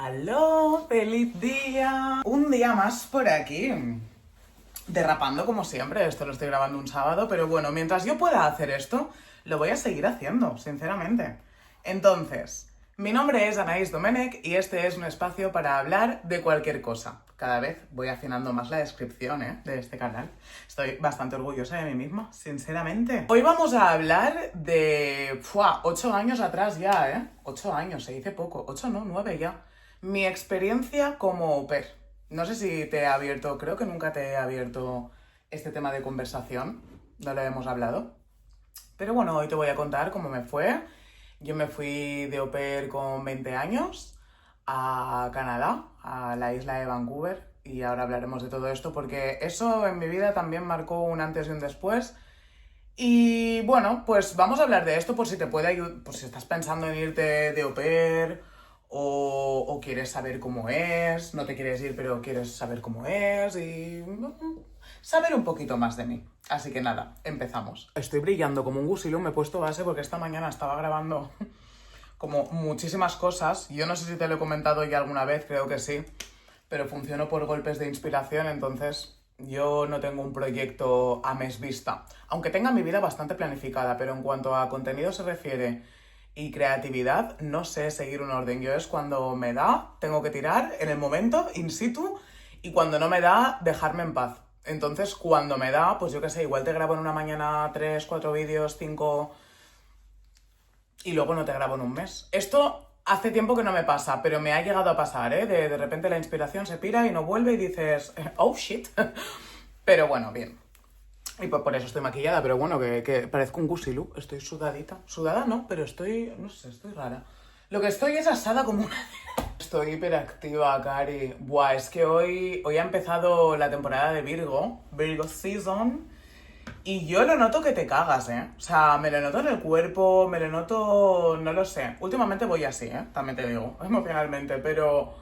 ¡Aló! ¡Feliz día! Un día más por aquí. Derrapando como siempre, esto lo estoy grabando un sábado, pero bueno, mientras yo pueda hacer esto, lo voy a seguir haciendo, sinceramente. Entonces, mi nombre es Anaïs Domenech y este es un espacio para hablar de cualquier cosa. Cada vez voy afinando más la descripción de este canal. Estoy bastante orgullosa de mí misma, sinceramente. Hoy vamos a hablar de 8 años atrás ya, 8 años, se dice poco. 8 no, 9 ya. Mi experiencia como au pair. No sé si te he abierto, creo que nunca te he abierto este tema de conversación. No lo hemos hablado. Pero bueno, hoy te voy a contar cómo me fue. Yo me fui de au pair con 20 años a Canadá, a la isla de Vancouver, y ahora hablaremos de todo esto porque eso en mi vida también marcó un antes y un después. Y bueno, pues vamos a hablar de esto por si te puede ayudar, por si estás pensando en irte de au pair o quieres saber cómo es, no te quieres ir pero quieres saber cómo es y saber un poquito más de mí. Así que nada, empezamos. Estoy brillando como un gusilum, me he puesto base porque esta mañana estaba grabando como muchísimas cosas. Yo no sé si te lo he comentado ya alguna vez, creo que sí, pero funciono por golpes de inspiración, entonces yo no tengo un proyecto a mes vista. Aunque tenga mi vida bastante planificada, pero en cuanto a contenido se refiere y creatividad, no sé seguir un orden. Yo es cuando me da, tengo que tirar en el momento, in situ, y cuando no me da, dejarme en paz. Entonces, cuando me da, pues yo qué sé, igual te grabo en una mañana 3, 4 vídeos, 5... y luego no te grabo en un mes. Esto hace tiempo que no me pasa, pero me ha llegado a pasar, de repente la inspiración se pira y no vuelve y dices, oh shit. Pero bueno, bien. Y por eso estoy maquillada, pero bueno, que parezco un gusilú. Estoy sudadita. Sudada no, pero estoy, no sé, estoy rara. Lo que estoy es asada como una... Estoy hiperactiva, Cari. Buah, es que hoy ha empezado la temporada de Virgo Season, y yo lo noto que te cagas, O sea, me lo noto en el cuerpo, me lo noto... no lo sé. Últimamente voy así, también te digo, emocionalmente, pero...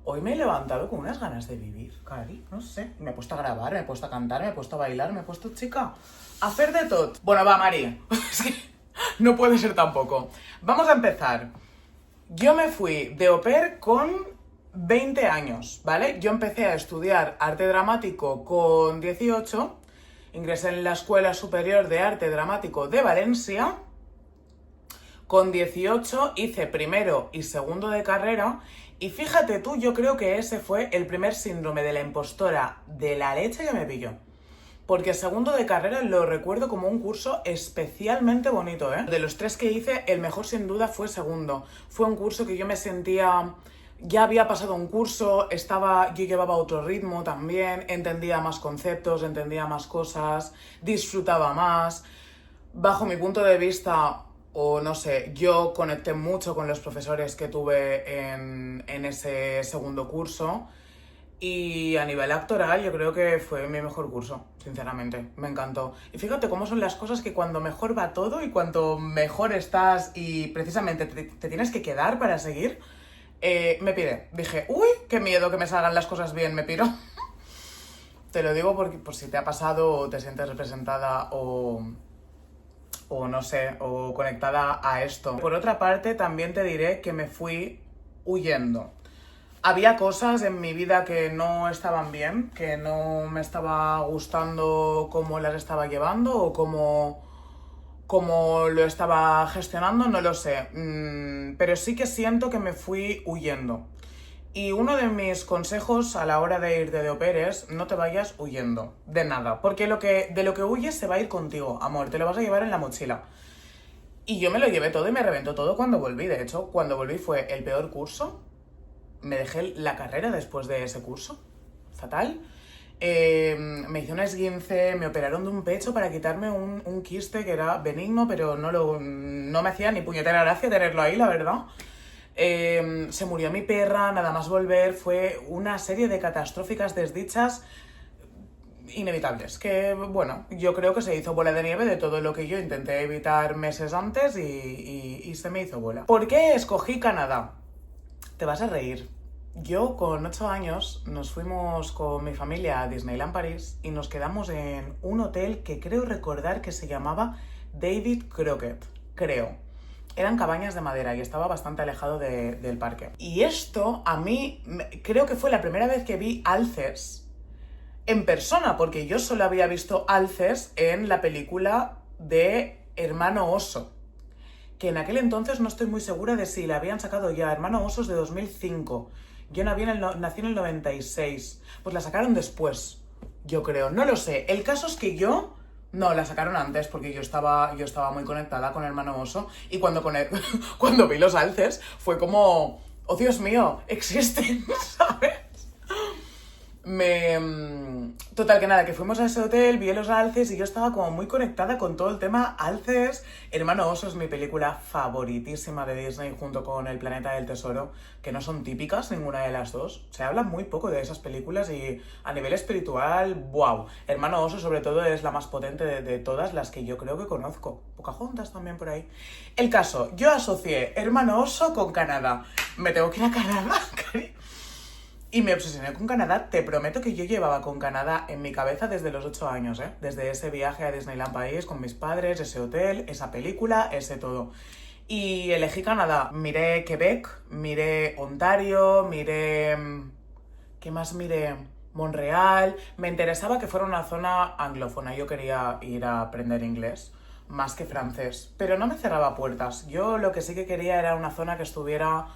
hoy me he levantado con unas ganas de vivir, Cari, no sé. Me he puesto a grabar, me he puesto a cantar, me he puesto a bailar, me he puesto, chica, a hacer de todo. Bueno, va, Mari, es que no puede ser tampoco. Vamos a empezar. Yo me fui de au pair con 20 años, ¿vale? Yo empecé a estudiar arte dramático con 18, ingresé en la Escuela Superior de Arte Dramático de Valencia. Con 18 hice primero y segundo de carrera y fíjate tú, yo creo que ese fue el primer síndrome de la impostora de la leche que me pilló. Porque segundo de carrera lo recuerdo como un curso especialmente bonito, De los 3 que hice, el mejor sin duda fue segundo. Fue un curso que yo me sentía... ya había pasado un curso, yo llevaba otro ritmo también, entendía más conceptos, entendía más cosas, disfrutaba más. Bajo mi punto de vista... o no sé, yo conecté mucho con los profesores que tuve en ese segundo curso y a nivel actoral yo creo que fue mi mejor curso, sinceramente, me encantó. Y fíjate cómo son las cosas que cuando mejor va todo y cuanto mejor estás y precisamente te tienes que quedar para seguir, me piré. Dije, uy, qué miedo que me salgan las cosas bien, me piro. Te lo digo por si te ha pasado o te sientes representada o no sé, o conectada a esto. Por otra parte, también te diré que me fui huyendo. Había cosas en mi vida que no estaban bien, que no me estaba gustando cómo las estaba llevando o cómo lo estaba gestionando, no lo sé. Pero sí que siento que me fui huyendo. Y uno de mis consejos a la hora de ir de au pair es no te vayas huyendo de nada, porque de lo que huyes se va a ir contigo, amor, te lo vas a llevar en la mochila. Y yo me lo llevé todo y me reventó todo cuando volví. De hecho, cuando volví fue el peor curso. Me dejé la carrera después de ese curso. Fatal. Me hice un esguince, me operaron de un pecho para quitarme un quiste que era benigno, pero no me hacía ni puñetera gracia tenerlo ahí, la verdad. Se murió mi perra, nada más volver, fue una serie de catastróficas desdichas inevitables, que bueno, yo creo que se hizo bola de nieve de todo lo que yo intenté evitar meses antes y se me hizo bola. ¿Por qué escogí Canadá? Te vas a reír. Yo con 8 años nos fuimos con mi familia a Disneyland París y nos quedamos en un hotel que creo recordar que se llamaba David Crockett, creo. eran cabañas de madera y estaba bastante alejado del parque. Y esto a mí creo que fue la primera vez que vi alces en persona, porque yo solo había visto alces en la película de Hermano Oso, que en aquel entonces no estoy muy segura de si la habían sacado ya. Hermano Oso es de 2005. Yo nací en el 96. Pues la sacaron después, yo creo. No lo sé. El caso es que yo... No, la sacaron antes porque yo estaba muy conectada con Hermano Oso y cuando vi los alces fue como... ¡Oh, Dios mío! ¡Existen! ¿Sabes? Total, que nada, que fuimos a ese hotel, vi los alces y yo estaba como muy conectada con todo el tema alces. Hermano Oso es mi película favoritísima de Disney junto con El Planeta del Tesoro, que no son típicas ninguna de las dos. Se habla muy poco de esas películas y a nivel espiritual, wow. Hermano Oso sobre todo es la más potente de todas las que yo creo que conozco. Pocahontas también por ahí. El caso, yo asocié Hermano Oso con Canadá. Me tengo que ir a Canadá, cari. Y me obsesioné con Canadá. Te prometo que yo llevaba con Canadá en mi cabeza desde los 8 años, ¿eh? Desde ese viaje a Disneyland Paris con mis padres, ese hotel, esa película, ese todo. Y elegí Canadá. Miré Quebec, miré Ontario, miré... ¿Qué más miré? Montreal. Me interesaba que fuera una zona anglófona. Yo quería ir a aprender inglés, más que francés. Pero no me cerraba puertas. Yo lo que sí que quería era una zona que estuviera...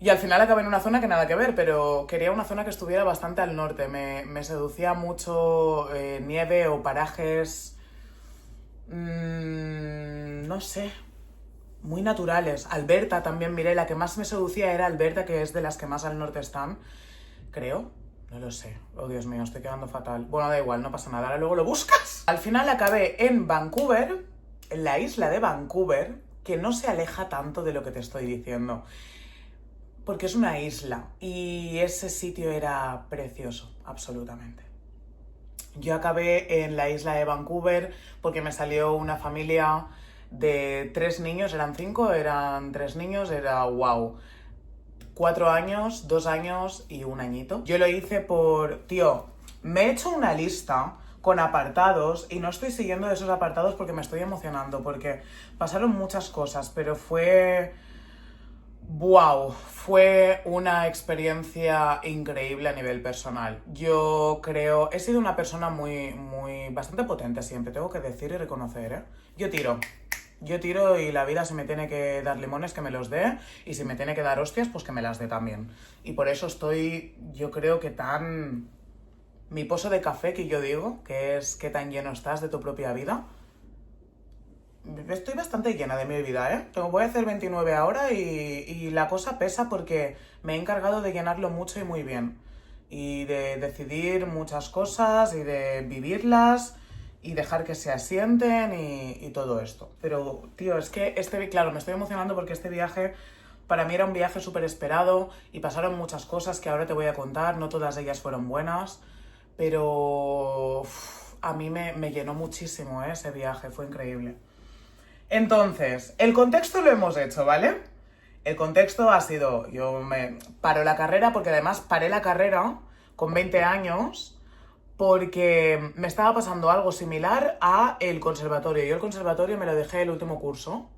Y al final acabé en una zona que nada que ver, pero quería una zona que estuviera bastante al norte. Me seducía mucho nieve o parajes, no sé, muy naturales. Alberta también miré, la que más me seducía era Alberta, que es de las que más al norte están, creo. No lo sé. Oh, Dios mío, estoy quedando fatal. Bueno, da igual, no pasa nada, ahora luego lo buscas. Al final acabé en Vancouver, en la isla de Vancouver, que no se aleja tanto de lo que te estoy diciendo. Porque es una isla y ese sitio era precioso, absolutamente. Yo acabé en la isla de Vancouver porque me salió una familia de 3 niños, eran 5, eran 3 niños, era wow. 4 años, 2 años y 1 añito. Yo lo hice por... Tío, me he hecho una lista con apartados y no estoy siguiendo esos apartados porque me estoy emocionando, porque pasaron muchas cosas, pero fue... ¡Wow! Fue una experiencia increíble a nivel personal. Yo creo... He sido una persona bastante potente siempre, tengo que decir y reconocer, ¿eh? Yo tiro y la vida si me tiene que dar limones que me los dé y si me tiene que dar hostias pues que me las dé también. Y por eso estoy, yo creo que tan... Mi pozo de café que yo digo, que es qué tan lleno estás de tu propia vida. Estoy bastante llena de mi vida, ¿eh? Voy a hacer 29 ahora y la cosa pesa porque me he encargado de llenarlo mucho y muy bien. Y de decidir muchas cosas y de vivirlas y dejar que se asienten y todo esto. Pero, tío, es que claro, me estoy emocionando porque este viaje para mí era un viaje súper esperado y pasaron muchas cosas que ahora te voy a contar. No todas ellas fueron buenas, pero a mí me llenó muchísimo, ¿eh? Ese viaje, fue increíble. Entonces, el contexto lo hemos hecho, ¿vale? El contexto ha sido, yo me paro la carrera porque además paré la carrera con 20 años porque me estaba pasando algo similar a el conservatorio. Yo el conservatorio me lo dejé el último curso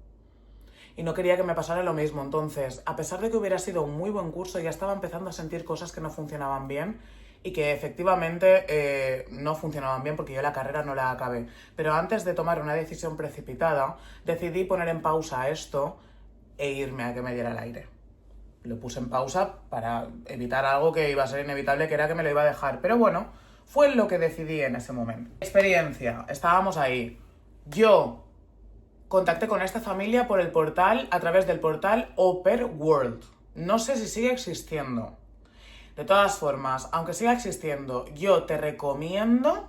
y no quería que me pasara lo mismo. Entonces, a pesar de que hubiera sido un muy buen curso, ya estaba empezando a sentir cosas que no funcionaban bien y que efectivamente no funcionaban bien porque yo la carrera no la acabé. Pero antes de tomar una decisión precipitada, decidí poner en pausa esto e irme a que me diera el aire. Lo puse en pausa para evitar algo que iba a ser inevitable, que era que me lo iba a dejar. Pero bueno, fue lo que decidí en ese momento. Experiencia, estábamos ahí. Yo contacté con esta familia por el portal, a través del portal Au Pair World. No sé si sigue existiendo. De todas formas, aunque siga existiendo, yo te recomiendo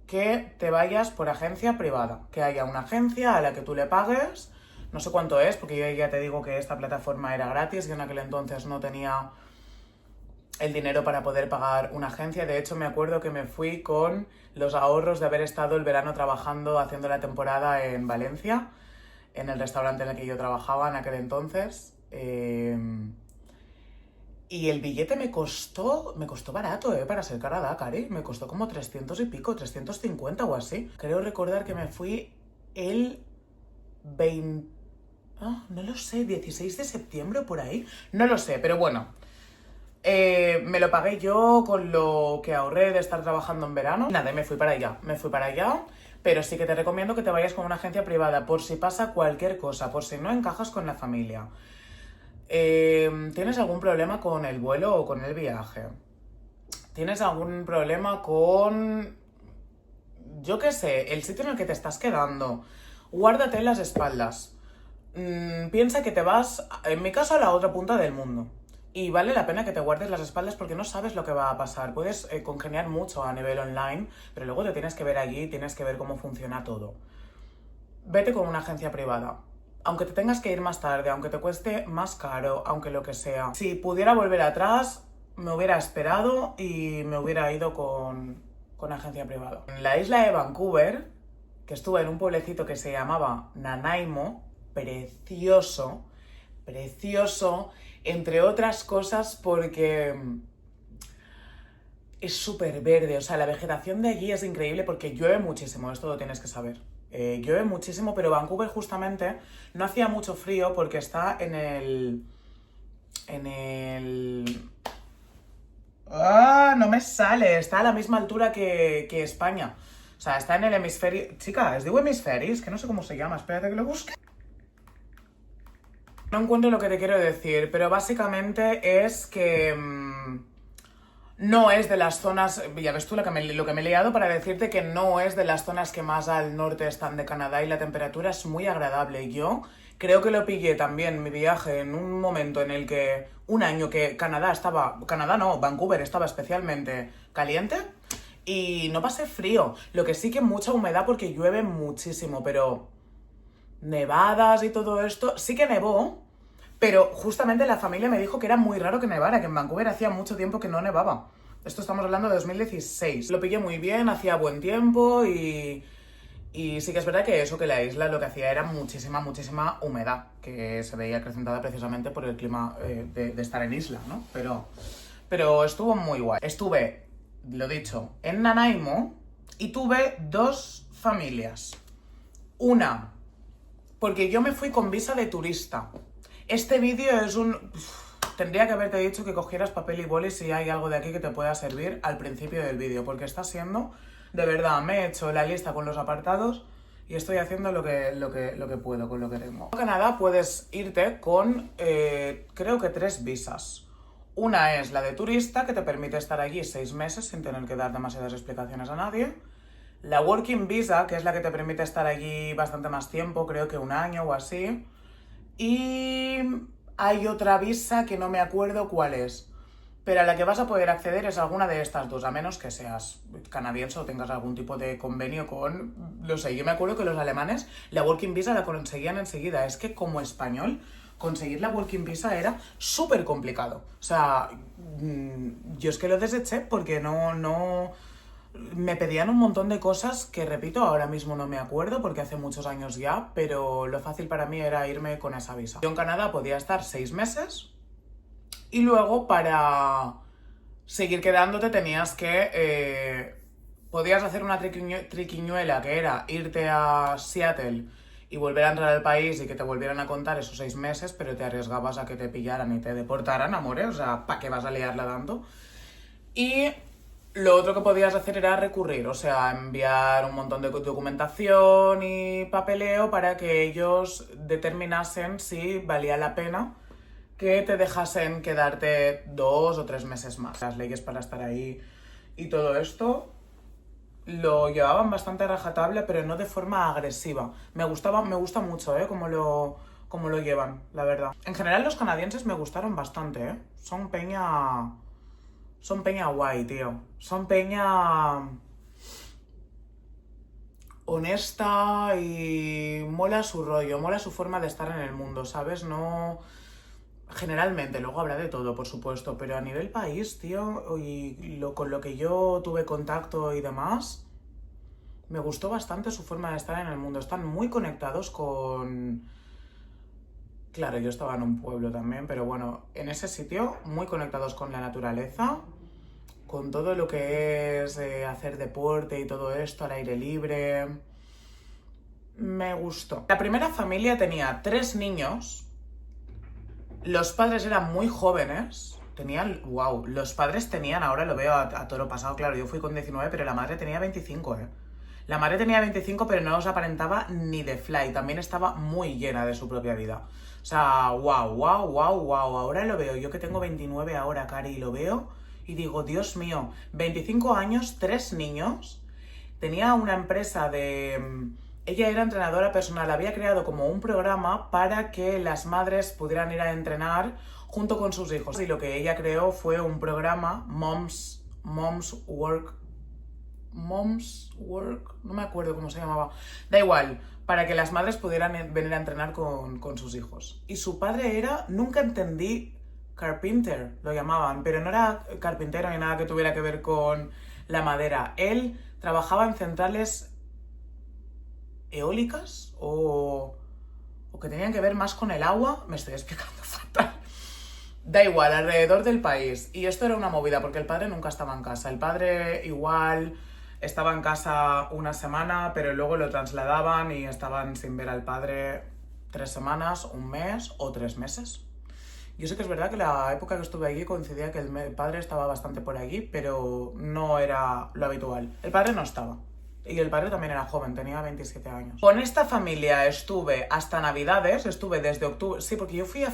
que te vayas por agencia privada. Que haya una agencia a la que tú le pagues, no sé cuánto es, porque yo ya te digo que esta plataforma era gratis y en aquel entonces no tenía el dinero para poder pagar una agencia. De hecho, me acuerdo que me fui con los ahorros de haber estado el verano trabajando, haciendo la temporada en Valencia, en el restaurante en el que yo trabajaba en aquel entonces. Y el billete me costó barato, para ser Canadá, cari. Me costó como 300 y pico, 350 o así. Creo recordar que me fui el 20... no lo sé, 16 de septiembre o por ahí. No lo sé, pero bueno. Me lo pagué yo con lo que ahorré de estar trabajando en verano. Nada, y me fui para allá. Pero sí que te recomiendo que te vayas con una agencia privada por si pasa cualquier cosa, por si no encajas con la familia. ¿Tienes algún problema con el vuelo o con el viaje? ¿Tienes algún problema con, yo qué sé, el sitio en el que te estás quedando? Guárdate las espaldas. Piensa que te vas, en mi caso, a la otra punta del mundo. Y vale la pena que te guardes las espaldas porque no sabes lo que va a pasar. Puedes congeniar mucho a nivel online, pero luego te tienes que ver allí, tienes que ver cómo funciona todo. Vete con una agencia privada. Aunque te tengas que ir más tarde, aunque te cueste más caro, aunque lo que sea. Si pudiera volver atrás, me hubiera esperado y me hubiera ido con agencia privada. En la isla de Vancouver, que estuve en un pueblecito que se llamaba Nanaimo, precioso, precioso, entre otras cosas porque es súper verde, o sea, la vegetación de allí es increíble porque llueve muchísimo, esto lo tienes que saber. Llueve muchísimo, pero Vancouver justamente no hacía mucho frío porque está en el... no me sale, está a la misma altura que España. O sea, está en el hemisferio... Chica, ¿es digo hemisferio? Es que no sé cómo se llama, espérate que lo busque. No encuentro lo que te quiero decir, pero básicamente es que no es de las zonas, ya ves tú lo que me he liado para decirte que no es de las zonas que más al norte están de Canadá y la temperatura es muy agradable. Yo creo que lo pillé también mi viaje en un momento en el que, un año que Vancouver estaba especialmente caliente y no pasé frío. Lo que sí que mucha humedad porque llueve muchísimo, pero nevadas y todo esto, sí que nevó, pero justamente la familia me dijo que era muy raro que nevara, que en Vancouver hacía mucho tiempo que no nevaba. Esto estamos hablando de 2016. Lo pillé muy bien, hacía buen tiempo y sí que es verdad que eso, que la isla lo que hacía era muchísima humedad, que se veía acrecentada precisamente por el clima de estar en isla, ¿no? Pero estuvo muy guay. Estuve, lo dicho, en Nanaimo y tuve dos familias. Una, porque yo me fui con visa de turista. Este vídeo es un... Tendría que haberte dicho que cogieras papel y boli si hay algo de aquí que te pueda servir al principio del vídeo, porque está siendo... De verdad, me he hecho la lista con los apartados y estoy haciendo lo que puedo con lo que tengo. En Canadá puedes irte con, creo que 3 visas. Una es la de turista, que te permite estar allí 6 meses sin tener que dar demasiadas explicaciones a nadie. La Working Visa, que es la que te permite estar allí bastante más tiempo, creo que un año o así. Y hay otra visa que no me acuerdo cuál es, pero a la que vas a poder acceder es alguna de estas dos, a menos que seas canadiense o tengas algún tipo de convenio con... Lo sé, yo me acuerdo que los alemanes la Working Visa la conseguían enseguida. Es que como español, conseguir la Working Visa era súper complicado. O sea, yo es que lo deseché porque no... Me pedían un montón de cosas que, repito, ahora mismo no me acuerdo porque hace muchos años ya, pero lo fácil para mí era irme con esa visa. Yo en Canadá podía estar 6 meses y luego para seguir quedándote tenías que... podías hacer una triquiñuela que era irte a Seattle y volver a entrar al país y que te volvieran a contar esos 6 meses, pero te arriesgabas a que te pillaran y te deportaran, amores, o sea, ¿para qué vas a liarla tanto? Y lo otro que podías hacer era recurrir, o sea, enviar un montón de documentación y papeleo para que ellos determinasen si valía la pena que te dejasen quedarte 2 o 3 meses más. Las leyes para estar ahí y todo esto lo llevaban bastante a rajatabla, pero no de forma agresiva. Me gusta mucho, cómo lo llevan, la verdad. En general los canadienses me gustaron bastante, Son peña guay, tío. Son peña honesta y mola su rollo, mola su forma de estar en el mundo, ¿sabes? No... Generalmente, luego habrá de todo, por supuesto, pero a nivel país, tío, y con lo que yo tuve contacto y demás, me gustó bastante su forma de estar en el mundo. Están muy conectados con... Claro, yo estaba en un pueblo también, pero bueno, en ese sitio, muy conectados con la naturaleza, con todo lo que es hacer deporte y todo esto al aire libre. me gustó. La primera familia tenía 3 niños. Los padres eran muy jóvenes. Wow, los padres tenían, ahora lo veo a toro pasado, claro, yo fui con 19, pero la madre tenía 25, ¿eh? La madre tenía 25, pero no os aparentaba ni de fly. También estaba muy llena de su propia vida. O sea, wow, wow, wow, wow. Ahora lo veo. Yo que tengo 29 ahora, Cari, lo veo y digo, Dios mío, 25 años, 3 niños. Tenía una empresa de... Ella era entrenadora personal. Había creado como un programa para que las madres pudieran ir a entrenar junto con sus hijos. Y lo que ella creó fue un programa, Moms Work, no me acuerdo cómo se llamaba, da igual, para que las madres pudieran venir a entrenar con sus hijos. Y su padre era, nunca entendí, carpenter, lo llamaban, pero no era carpintero ni nada que tuviera que ver con la madera. Él trabajaba en centrales eólicas o que tenían que ver más con el agua, me estoy explicando fatal. Da igual, alrededor del país. Y esto era una movida, porque el padre nunca estaba en casa. El padre igual estaba en casa una semana, pero luego lo trasladaban y estaban sin ver al padre 3 semanas, un mes o 3 meses. Yo sé que es verdad que la época que estuve allí coincidía que el padre estaba bastante por allí, pero no era lo habitual. El padre no estaba. Y el padre también era joven, tenía 27 años. Con esta familia estuve hasta Navidades, estuve desde octubre, sí, porque yo fui a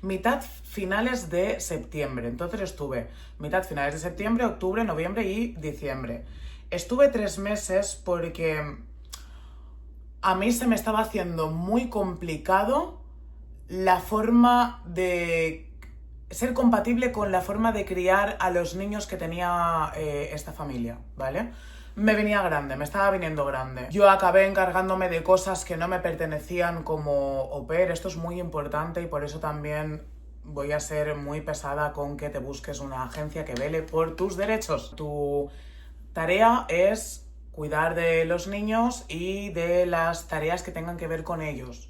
mitad finales de septiembre. Entonces estuve mitad finales de septiembre, octubre, noviembre y diciembre. Estuve 3 meses porque a mí se me estaba haciendo muy complicado la forma de ser compatible con la forma de criar a los niños que tenía esta familia, ¿vale? Me venía grande, me estaba viniendo grande. Yo acabé encargándome de cosas que no me pertenecían como au pair. Esto es muy importante y por eso también voy a ser muy pesada con que te busques una agencia que vele por tus derechos. Tu tarea es cuidar de los niños y de las tareas que tengan que ver con ellos.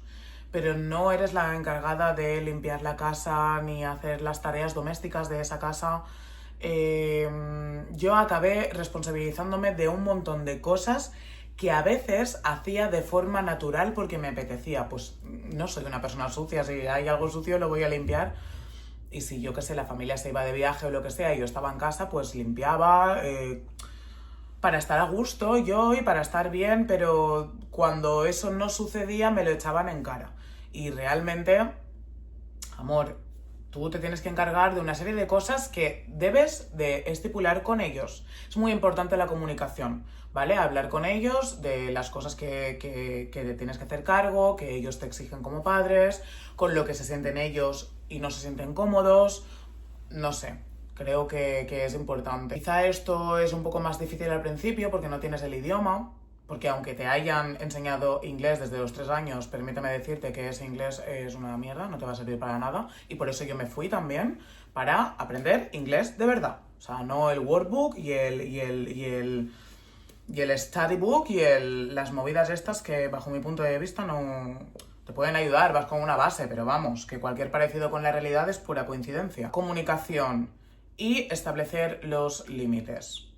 Pero no eres la encargada de limpiar la casa ni hacer las tareas domésticas de esa casa. Yo acabé responsabilizándome de un montón de cosas que a veces hacía de forma natural porque me apetecía. Pues no soy una persona sucia, si hay algo sucio lo voy a limpiar. Y si yo qué sé, la familia se iba de viaje o lo que sea y yo estaba en casa, pues limpiaba para estar a gusto yo y para estar bien, pero cuando eso no sucedía me lo echaban en cara. Y realmente, amor, tú te tienes que encargar de una serie de cosas que debes de estipular con ellos. Es muy importante la comunicación, ¿vale? Hablar con ellos de las cosas que te tienes que hacer cargo, que ellos te exigen como padres, con lo que se sienten ellos y no se sienten cómodos, no sé. Creo que es importante. Quizá esto es un poco más difícil al principio porque no tienes el idioma, porque aunque te hayan enseñado inglés desde los 3 años, permíteme decirte que ese inglés es una mierda, no te va a servir para nada. Y por eso yo me fui también para aprender inglés de verdad. O sea, no el workbook y el study book y las movidas estas que bajo mi punto de vista no te pueden ayudar, vas con una base, pero vamos, que cualquier parecido con la realidad es pura coincidencia. Comunicación y establecer los límites.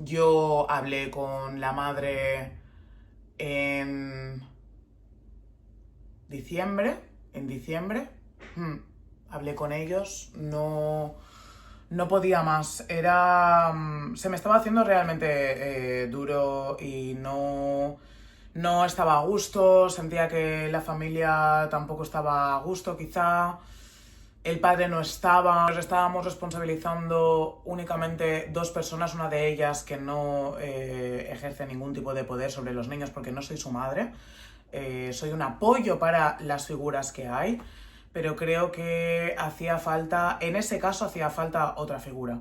Yo hablé con la madre en diciembre. Hablé con ellos, no podía más. Se me estaba haciendo realmente duro y no estaba a gusto. Sentía que la familia tampoco estaba a gusto, quizá. El padre no estaba, nos estábamos responsabilizando únicamente 2 personas, una de ellas que no ejerce ningún tipo de poder sobre los niños porque no soy su madre. Soy un apoyo para las figuras que hay, pero creo que en ese caso hacía falta otra figura.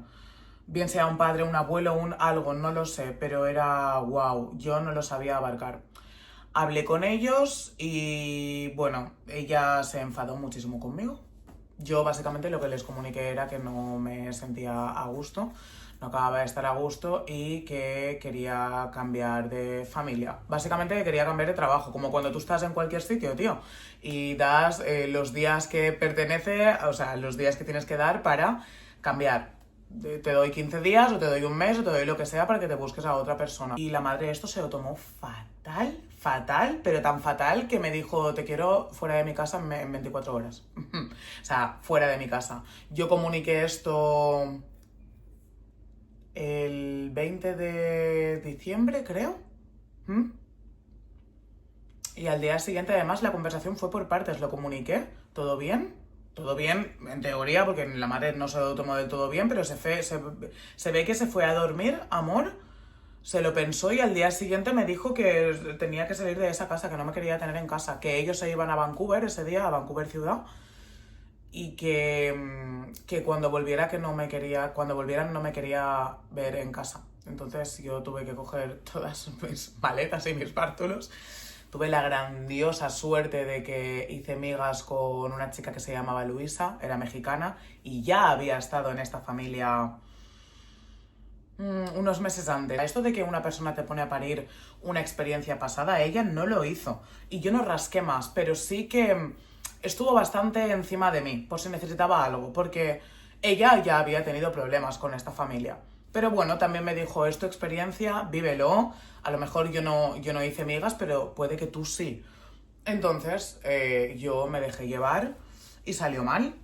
Bien sea un padre, un abuelo, algo, no lo sé, pero era wow, yo no lo sabía abarcar. Hablé con ellos y bueno, ella se enfadó muchísimo conmigo. Yo básicamente lo que les comuniqué era que no me sentía a gusto, no acababa de estar a gusto y que quería cambiar de familia. Básicamente quería cambiar de trabajo, como cuando tú estás en cualquier sitio, tío, y das los días que pertenece, o sea, los días que tienes que dar para cambiar. te doy 15 días o te doy un mes o te doy lo que sea para que te busques a otra persona. Y la madre esto se lo tomó fatal, fatal, pero tan fatal que me dijo, te quiero fuera de mi casa en 24 horas. O sea, fuera de mi casa. Yo comuniqué esto el 20 de diciembre, creo. Y al día siguiente, además, la conversación fue por partes. Lo comuniqué, todo bien. Todo bien, en teoría, porque la madre no se lo tomó del todo bien, pero se ve que se fue a dormir, amor, se lo pensó y al día siguiente me dijo que tenía que salir de esa casa, que no me quería tener en casa, que ellos se iban a Vancouver ese día, a Vancouver ciudad, y que cuando volviera cuando volvieran no me quería ver en casa. Entonces yo tuve que coger todas mis maletas y mis bártulos. Tuve la grandiosa suerte de que hice migas con una chica que se llamaba Luisa, era mexicana, y ya había estado en esta familia unos meses antes. Esto de que una persona te pone a parir una experiencia pasada, ella no lo hizo. Y yo no rasqué más, pero sí que estuvo bastante encima de mí, por si necesitaba algo, porque ella ya había tenido problemas con esta familia. Pero bueno, también me dijo, es tu experiencia, vívelo. A lo mejor yo no hice migas, pero puede que tú sí. Entonces, yo me dejé llevar y salió mal.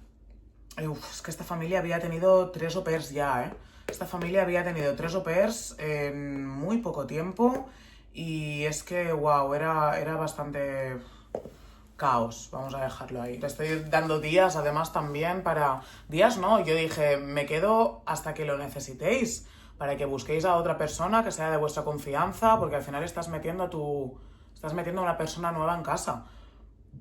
Es que esta familia había tenido 3 au pairs ya, ¿eh? Esta familia había tenido 3 au pairs en muy poco tiempo y es que, wow, era bastante caos, vamos a dejarlo ahí. Te estoy dando días, además, también para... Días no, yo dije, me quedo hasta que lo necesitéis, para que busquéis a otra persona que sea de vuestra confianza, porque al final estás metiendo a una persona nueva en casa.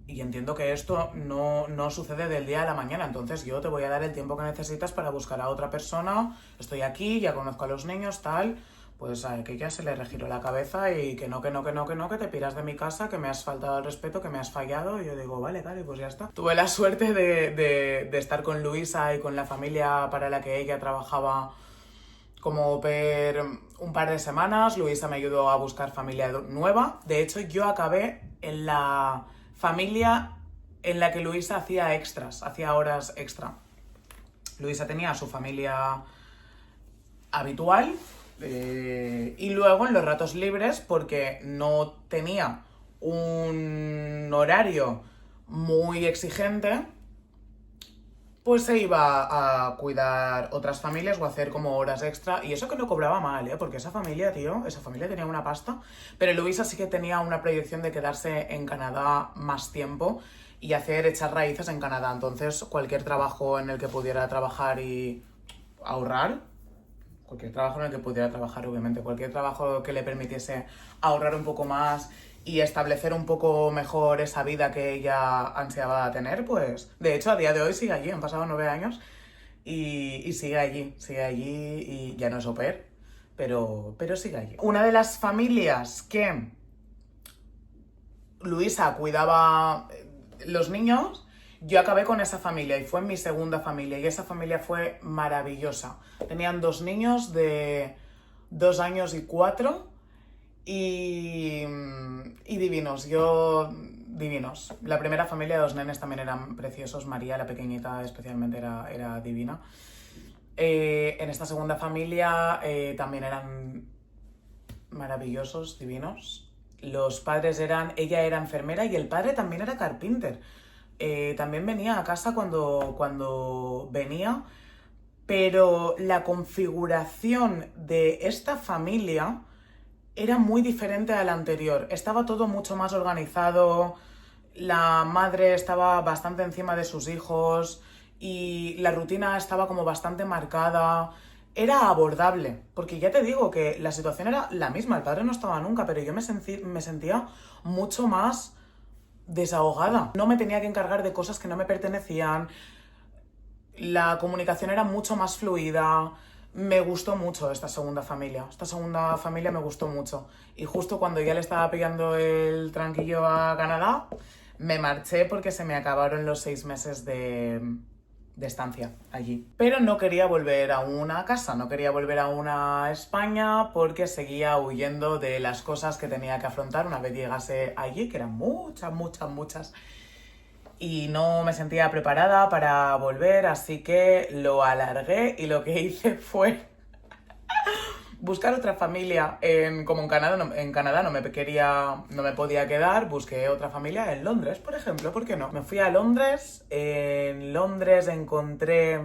Y entiendo que esto no sucede del día a la mañana, entonces yo te voy a dar el tiempo que necesitas para buscar a otra persona. Estoy aquí, ya conozco a los niños, tal... Pues a que ya se le regiró la cabeza y que que te piras de mi casa, que me has faltado al respeto, que me has fallado. Y yo digo, vale, pues ya está. Tuve la suerte de estar con Luisa y con la familia para la que ella trabajaba como au pair un par de semanas. Luisa me ayudó a buscar familia nueva. De hecho, yo acabé en la familia en la que Luisa hacía extras, hacía horas extra. Luisa tenía su familia habitual, y luego en los ratos libres, porque no tenía un horario muy exigente, pues se iba a cuidar otras familias o a hacer como horas extra. Y eso que no cobraba mal, porque esa familia tenía una pasta. Pero Luisa sí que tenía una proyección de quedarse en Canadá más tiempo y echar raíces en Canadá. Entonces cualquier trabajo en el que pudiera trabajar y ahorrar, obviamente, cualquier trabajo que le permitiese ahorrar un poco más y establecer un poco mejor esa vida que ella ansiaba tener, pues de hecho a día de hoy sigue allí, han pasado 9 años y sigue allí y ya no es au pair, pero sigue allí. Una de las familias que Luisa cuidaba los niños, yo acabé con esa familia y fue mi segunda familia y esa familia fue maravillosa. Tenían 2 niños de 2 años y 4 y divinos, divinos. La primera familia de 2 nenes también eran preciosos, María, la pequeñita, especialmente era divina. En esta segunda familia también eran maravillosos, divinos. Los padres ella era enfermera y el padre también era carpinter. También venía a casa cuando venía, pero la configuración de esta familia era muy diferente a la anterior. Estaba todo mucho más organizado, la madre estaba bastante encima de sus hijos y la rutina estaba como bastante marcada. Era abordable, porque ya te digo que la situación era la misma, el padre no estaba nunca, pero yo me sentía mucho más desahogada. No me tenía que encargar de cosas que no me pertenecían, la comunicación era mucho más fluida. Me gustó mucho esta segunda familia me gustó mucho. Y justo cuando ya le estaba pillando el tranquillo a Canadá, me marché porque se me acabaron los 6 meses de estancia allí. Pero no quería volver a una casa, no quería volver a una España porque seguía huyendo de las cosas que tenía que afrontar una vez llegase allí, que eran muchas. y no me sentía preparada para volver, así que lo alargué y lo que hice fue buscar otra familia. Como en Canadá no me podía quedar, busqué otra familia en Londres, por ejemplo, ¿por qué no? Me fui a Londres, en Londres encontré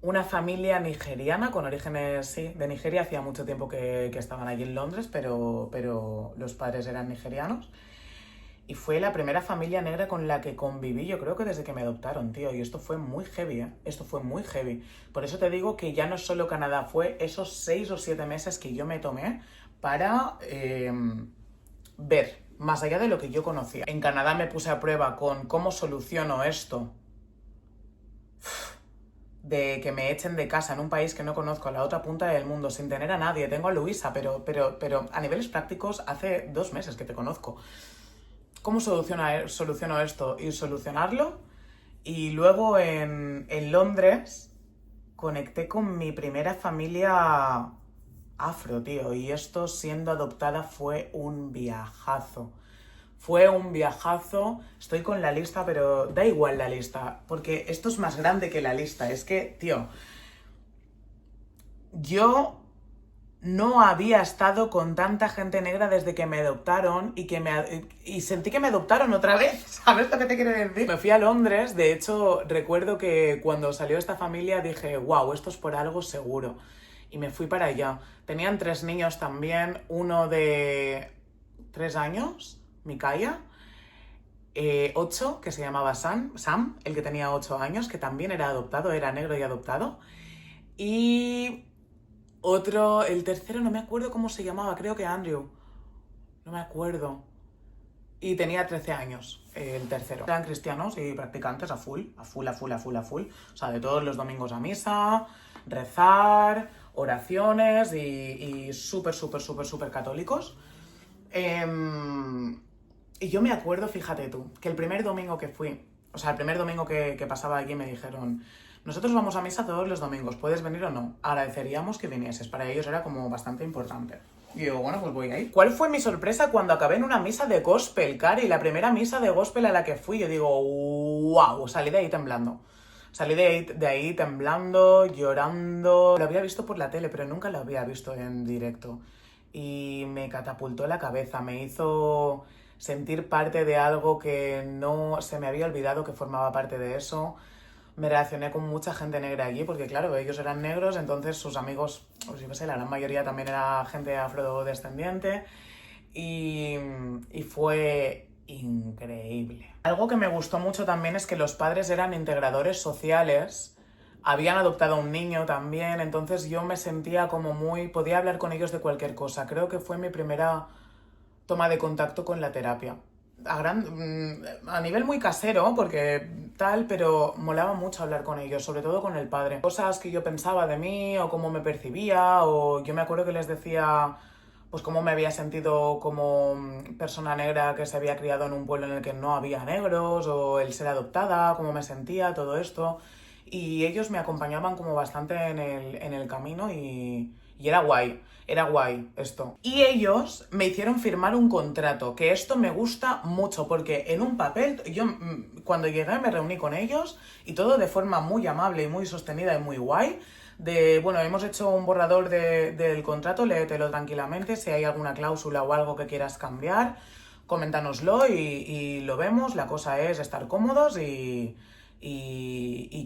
una familia nigeriana con orígenes, sí, de Nigeria. Hacía mucho tiempo que estaban allí en Londres, pero los padres eran nigerianos. Y fue la primera familia negra con la que conviví, yo creo que desde que me adoptaron, tío. Y esto fue muy heavy, ¿eh? Esto fue muy heavy. Por eso te digo que ya no es solo Canadá, fue esos 6 o 7 meses que yo me tomé para ver, más allá de lo que yo conocía. En Canadá me puse a prueba con cómo soluciono esto de que me echen de casa en un país que no conozco, a la otra punta del mundo, sin tener a nadie. Tengo a Luisa, pero a niveles prácticos hace 2 meses que te conozco. ¿Cómo soluciono esto? Y solucionarlo. Y luego en Londres conecté con mi primera familia afro, tío. Y esto siendo adoptada fue un viajazo. Fue un viajazo. Estoy con la lista, pero da igual la lista. Porque esto es más grande que la lista. Es que, tío, yo no había estado con tanta gente negra desde que me adoptaron y sentí que me adoptaron otra vez. ¿Sabes lo que te quiero decir? Me fui a Londres. De hecho, recuerdo que cuando salió esta familia dije, wow, esto es por algo seguro. Y me fui para allá. Tenían 3 niños también. Uno de 3 años, Mikaya. 8, que se llamaba Sam, el que tenía 8 años, que también era adoptado, era negro y adoptado. Y otro, el tercero, no me acuerdo cómo se llamaba, creo que Andrew. No me acuerdo. Y tenía 13 años, el tercero. Eran cristianos y practicantes a full, a full, a full, a full, a full. O sea, de todos los domingos a misa, rezar, oraciones y súper, súper, súper, súper católicos. Y yo me acuerdo, fíjate tú, que el primer domingo que fui, o sea, el primer domingo que pasaba allí me dijeron, nosotros vamos a misa todos los domingos, ¿puedes venir o no? Agradeceríamos que vinieses, para ellos era como bastante importante. Y digo, bueno, pues voy ahí. ¿Cuál fue mi sorpresa cuando acabé en una misa de gospel, Cari? La primera misa de gospel a la que fui, yo digo, wow, salí de ahí temblando. Salí de ahí temblando, llorando. Lo había visto por la tele, pero nunca lo había visto en directo. Y me catapultó la cabeza, me hizo sentir parte de algo que no se me había olvidado que formaba parte de eso. Me relacioné con mucha gente negra allí, porque claro, ellos eran negros, entonces sus amigos, pues yo qué sé, la gran mayoría también era gente afrodescendiente. Y fue increíble. Algo que me gustó mucho también es que los padres eran integradores sociales, habían adoptado a un niño también, entonces yo me sentía como podía hablar con ellos de cualquier cosa. Creo que fue mi primera toma de contacto con la terapia. A nivel muy casero, porque tal, pero molaba mucho hablar con ellos, sobre todo con el padre. Cosas que yo pensaba de mí, o cómo me percibía, o yo me acuerdo que les decía pues cómo me había sentido como persona negra que se había criado en un pueblo en el que no había negros, o el ser adoptada, cómo me sentía, todo esto. Y ellos me acompañaban como bastante en el camino y era guay esto. Y ellos me hicieron firmar un contrato, que esto me gusta mucho, porque en un papel, yo cuando llegué me reuní con ellos y todo de forma muy amable y muy sostenida y muy guay. Bueno, hemos hecho un borrador del contrato, léetelo tranquilamente, si hay alguna cláusula o algo que quieras cambiar, coméntanoslo y lo vemos. La cosa es estar cómodos y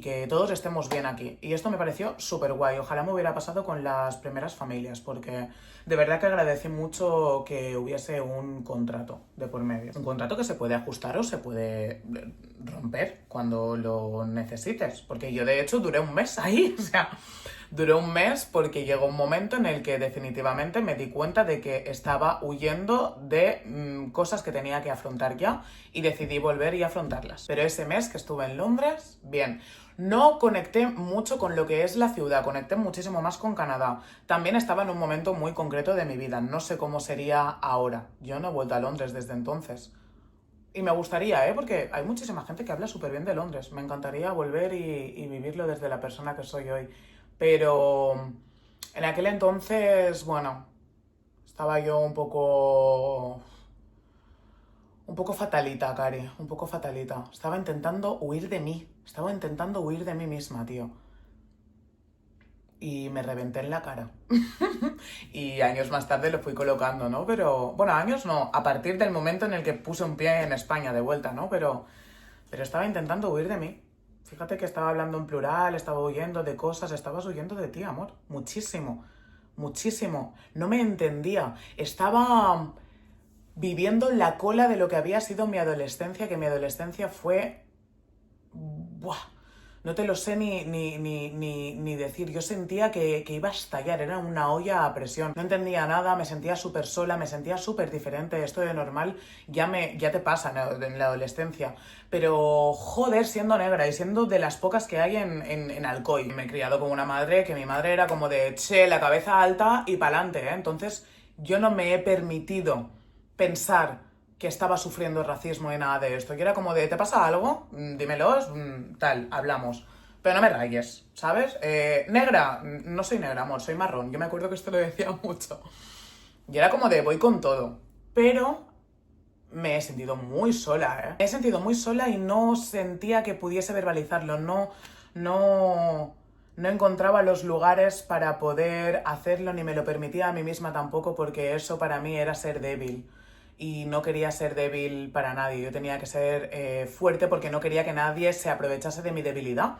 que todos estemos bien aquí. Y esto me pareció súper guay. Ojalá me hubiera pasado con las primeras familias, porque de verdad que agradecí mucho que hubiese un contrato de por medio. Un contrato que se puede ajustar o se puede romper cuando lo necesites. Porque yo de hecho duré un mes ahí, o sea, duré un mes porque llegó un momento en el que definitivamente me di cuenta de que estaba huyendo de cosas que tenía que afrontar ya y decidí volver y afrontarlas. Pero ese mes que estuve en Londres, bien. No conecté mucho con lo que es la ciudad, conecté muchísimo más con Canadá. También estaba en un momento muy concreto de mi vida, no sé cómo sería ahora. Yo no he vuelto a Londres desde entonces. Y me gustaría, porque hay muchísima gente que habla súper bien de Londres. Me encantaría volver y vivirlo desde la persona que soy hoy. Pero en aquel entonces, bueno, estaba yo Un poco fatalita, Cari, un poco fatalita. Estaba intentando huir de mí. Estaba intentando huir de mí misma, tío. Y me reventé en la cara. Y años más tarde lo fui colocando, ¿no? Pero, bueno, años no, a partir del momento en el que puse un pie en España de vuelta, ¿no? Pero estaba intentando huir de mí. Fíjate que estaba hablando en plural, estaba huyendo de cosas, estabas huyendo de ti, amor. Muchísimo, muchísimo. No me entendía. Estaba viviendo la cola de lo que había sido mi adolescencia, que mi adolescencia fue... ¡Buah! No te lo sé ni decir. Yo sentía que iba a estallar, era una olla a presión. No entendía nada, me sentía súper sola, me sentía súper diferente. Esto de normal ya te pasa en la adolescencia. Pero, joder, siendo negra y siendo de las pocas que hay en Alcoy. Me he criado con una madre que mi madre era como de, che, la cabeza alta y pa'lante, ¿eh? Entonces, yo no me he permitido pensar que estaba sufriendo racismo y nada de esto. Y era como de, ¿te pasa algo? Dímelos, tal, hablamos. Pero no me rayes, ¿sabes? Negra, no soy negra, amor, soy marrón. Yo me acuerdo que esto lo decía mucho. Y era como de, voy con todo. Pero me he sentido muy sola, ¿eh? Me he sentido muy sola y no sentía que pudiese verbalizarlo. No encontraba los lugares para poder hacerlo, ni me lo permitía a mí misma tampoco, porque eso para mí era ser débil. Y no quería ser débil para nadie. Yo tenía que ser fuerte porque no quería que nadie se aprovechase de mi debilidad.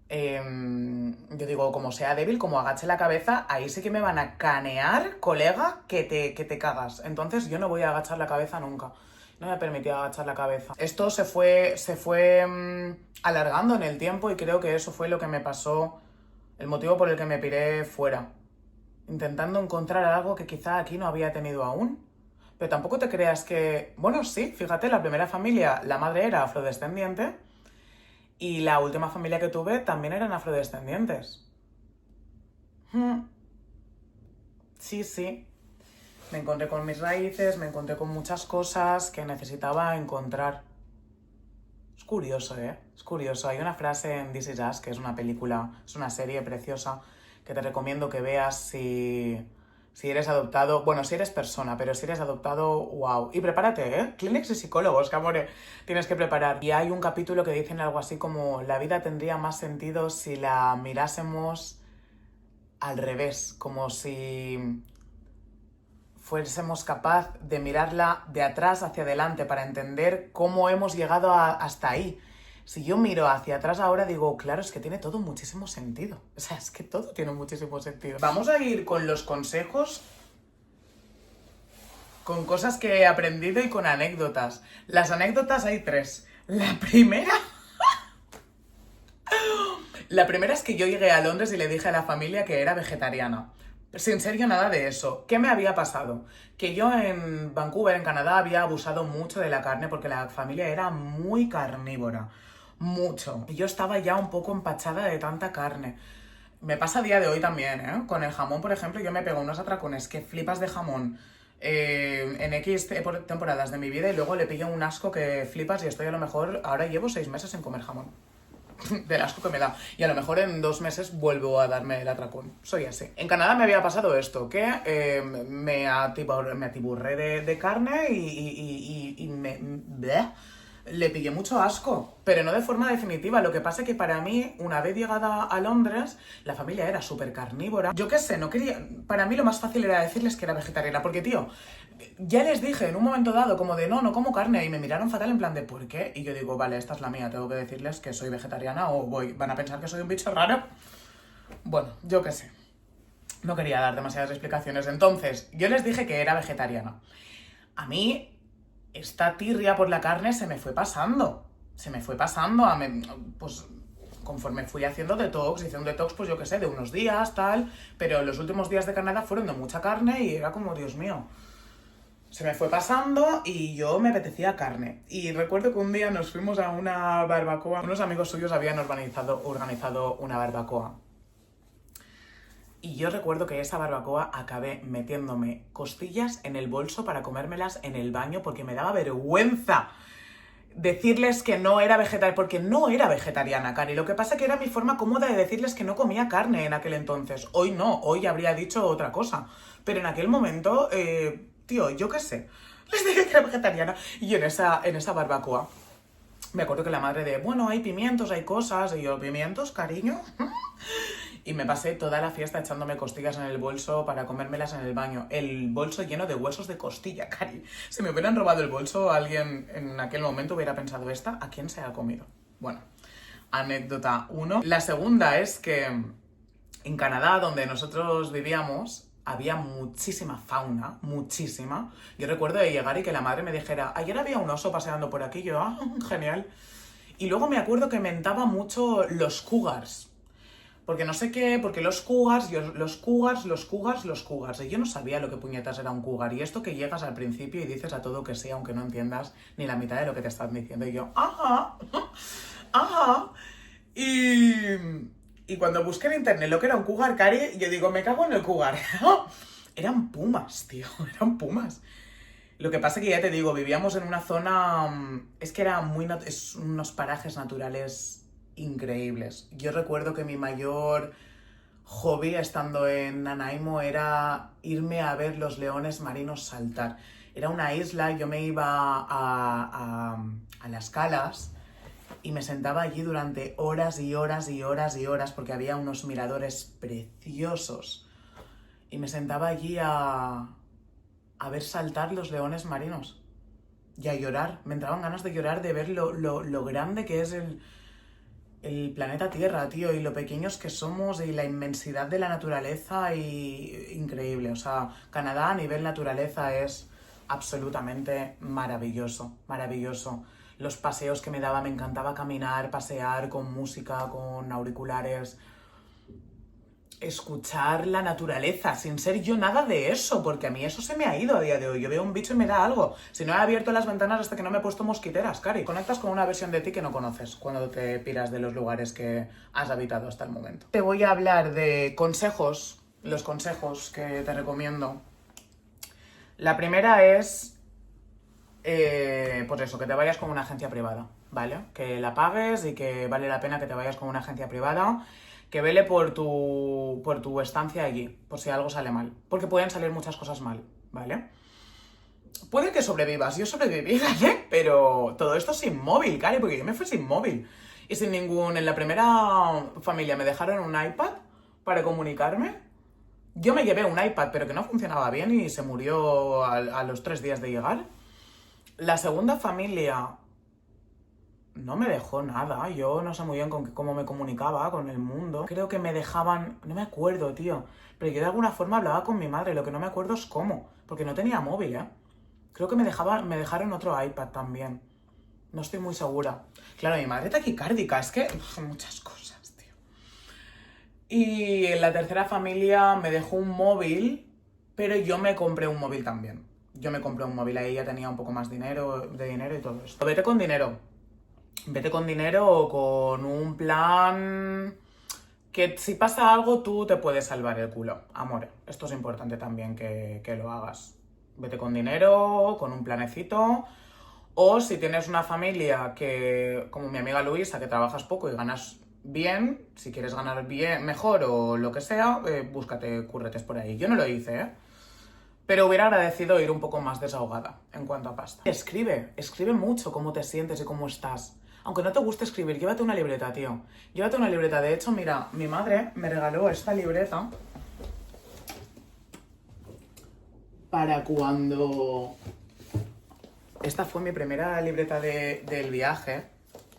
Yo digo, como sea débil, como agache la cabeza, ahí sí que me van a canear, colega, que te cagas. Entonces yo no voy a agachar la cabeza nunca. No me permitía agachar la cabeza. Esto se fue alargando en el tiempo y creo que eso fue lo que me pasó, el motivo por el que me piré fuera. Intentando encontrar algo que quizá aquí no había tenido aún. Pero tampoco te creas que... Bueno, sí, fíjate, la primera familia, la madre era afrodescendiente y la última familia que tuve también eran afrodescendientes. Sí, sí. Me encontré con mis raíces, me encontré con muchas cosas que necesitaba encontrar. Es curioso, ¿eh? Es curioso. Hay una frase en This Is Us, que es una película, es una serie preciosa, que te recomiendo que veas si eres adoptado, bueno, si eres persona, pero si eres adoptado, wow. Y prepárate, ¿eh? Clínicos y psicólogos, que amore, tienes que preparar. Y hay un capítulo que dicen algo así como, la vida tendría más sentido si la mirásemos al revés, como si fuésemos capaz de mirarla de atrás hacia adelante para entender cómo hemos llegado hasta ahí. Si yo miro hacia atrás ahora digo, claro, es que tiene todo muchísimo sentido. O sea, es que todo tiene muchísimo sentido. Vamos a ir con los consejos, con cosas que he aprendido y con anécdotas. Las anécdotas hay 3. La primera es que yo llegué a Londres y le dije a la familia que era vegetariana. Sin serio, nada de eso. ¿Qué me había pasado? Que yo en Vancouver, en Canadá, había abusado mucho de la carne porque la familia era muy carnívora. Mucho. Y yo estaba ya un poco empachada de tanta carne. Me pasa a día de hoy también, ¿eh? Con el jamón, por ejemplo, yo me pego unos atracones que flipas de jamón en X temporadas de mi vida y luego le pillo un asco que flipas y estoy a lo mejor... Ahora llevo 6 meses sin comer jamón. Del asco que me da. Y a lo mejor en 2 meses vuelvo a darme el atracón. Soy así. En Canadá me había pasado esto, que me atiborré de carne y bleh, le pillé mucho asco, pero no de forma definitiva. Lo que pasa es que para mí, una vez llegada a Londres, la familia era súper carnívora. Yo qué sé, no quería... Para mí lo más fácil era decirles que era vegetariana, porque, tío, ya les dije en un momento dado como de no como carne, y me miraron fatal en plan de ¿por qué? Y yo digo, vale, esta es la mía, tengo que decirles que soy vegetariana o van a pensar que soy un bicho raro. Bueno, yo qué sé. No quería dar demasiadas explicaciones. Entonces, yo les dije que era vegetariana. A mí esta tirria por la carne se me fue pasando. Pues conforme fui haciendo detox, hice un detox, pues yo qué sé, de unos días, tal, pero los últimos días de Canadá fueron de mucha carne y era como, Dios mío, se me fue pasando y yo me apetecía carne. Y recuerdo que un día nos fuimos a una barbacoa, unos amigos suyos habían organizado una barbacoa. Y yo recuerdo que esa barbacoa acabé metiéndome costillas en el bolso para comérmelas en el baño porque me daba vergüenza decirles que no era vegetariana, porque no era vegetariana, Cari. Lo que pasa es que era mi forma cómoda de decirles que no comía carne en aquel entonces. Hoy no, hoy habría dicho otra cosa. Pero en aquel momento, tío, yo qué sé. Les dije que era vegetariana. Y en esa barbacoa, me acuerdo que la madre de, bueno, hay pimientos, hay cosas. Y yo, ¿pimientos, cariño? Y me pasé toda la fiesta echándome costillas en el bolso para comérmelas en el baño. El bolso lleno de huesos de costilla, cari. Si me hubieran robado el bolso, alguien en aquel momento hubiera pensado, ¿esta a quién se ha comido? Bueno, anécdota 1. La segunda es que en Canadá, donde nosotros vivíamos, había muchísima fauna, muchísima. Yo recuerdo de llegar y que la madre me dijera, ayer había un oso paseando por aquí. Yo, genial. Y luego me acuerdo que mentaba mucho los cougars. Porque no sé qué, porque los cougars. Y yo no sabía lo que puñetas era un cougar. Y esto que llegas al principio y dices a todo que sí, aunque no entiendas ni la mitad de lo que te están diciendo. Y yo, ajá. Y cuando busqué en internet lo que era un cougar, cari, yo digo, me cago en el cougar. Eran pumas, tío, eran pumas. Lo que pasa que ya te digo, vivíamos en una zona, es que era unos parajes naturales increíbles. Yo recuerdo que mi mayor hobby estando en Nanaimo era irme a ver los leones marinos saltar. Era una isla, yo me iba a las calas y me sentaba allí durante horas y horas y horas y horas porque había unos miradores preciosos. Y me sentaba allí a ver saltar los leones marinos y a llorar. Me entraban ganas de llorar de ver lo grande que es el planeta Tierra, tío, y lo pequeños que somos y la inmensidad de la naturaleza y increíble. O sea, Canadá a nivel naturaleza es absolutamente maravilloso, maravilloso. Los paseos que me daba, me encantaba caminar, pasear con música, con auriculares, escuchar la naturaleza, sin ser yo nada de eso, porque a mí eso se me ha ido a día de hoy. Yo veo un bicho y me da algo. Si no he abierto las ventanas hasta que no me he puesto mosquiteras, cari. Conectas con una versión de ti que no conoces cuando te piras de los lugares que has habitado hasta el momento. Te voy a hablar de consejos, los consejos que te recomiendo. La primera es, pues eso, que te vayas con una agencia privada, ¿vale? Que la pagues y que vale la pena que te vayas con una agencia privada. Que vele por tu estancia allí, por si algo sale mal. Porque pueden salir muchas cosas mal, ¿vale? Puede que sobrevivas, yo sobreviví, ¿vale? Pero todo esto sin móvil, cari, porque yo me fui sin móvil. Y sin ningún... En la primera familia me dejaron un iPad para comunicarme. Yo me llevé un iPad, pero que no funcionaba bien y se murió a los 3 días de llegar. La segunda familia no me dejó nada, yo no sé muy bien cómo me comunicaba con el mundo. Creo que me dejaban, no me acuerdo, tío, pero yo de alguna forma hablaba con mi madre, lo que no me acuerdo es cómo, porque no tenía móvil, ¿eh? Creo que me dejaron otro iPad también, no estoy muy segura. Claro, mi madre taquicárdica, es que muchas cosas, tío. Y en la tercera familia me dejó un móvil, pero yo me compré un móvil también. Yo me compré un móvil, ahí ya tenía un poco más de dinero y todo esto. Vete con dinero. Vete con dinero o con un plan que si pasa algo tú te puedes salvar el culo. Amor, esto es importante también que lo hagas. Vete con dinero, con un planecito. O si tienes una familia que, como mi amiga Luisa, que trabajas poco y ganas bien, si quieres ganar bien, mejor o lo que sea, búscate curretes por ahí. Yo no lo hice, ¿eh? Pero hubiera agradecido ir un poco más desahogada en cuanto a pasta. Escribe mucho cómo te sientes y cómo estás. Aunque no te guste escribir, llévate una libreta, tío. Llévate una libreta. De hecho, mira, mi madre me regaló esta libreta para cuando... Esta fue mi primera libreta del viaje.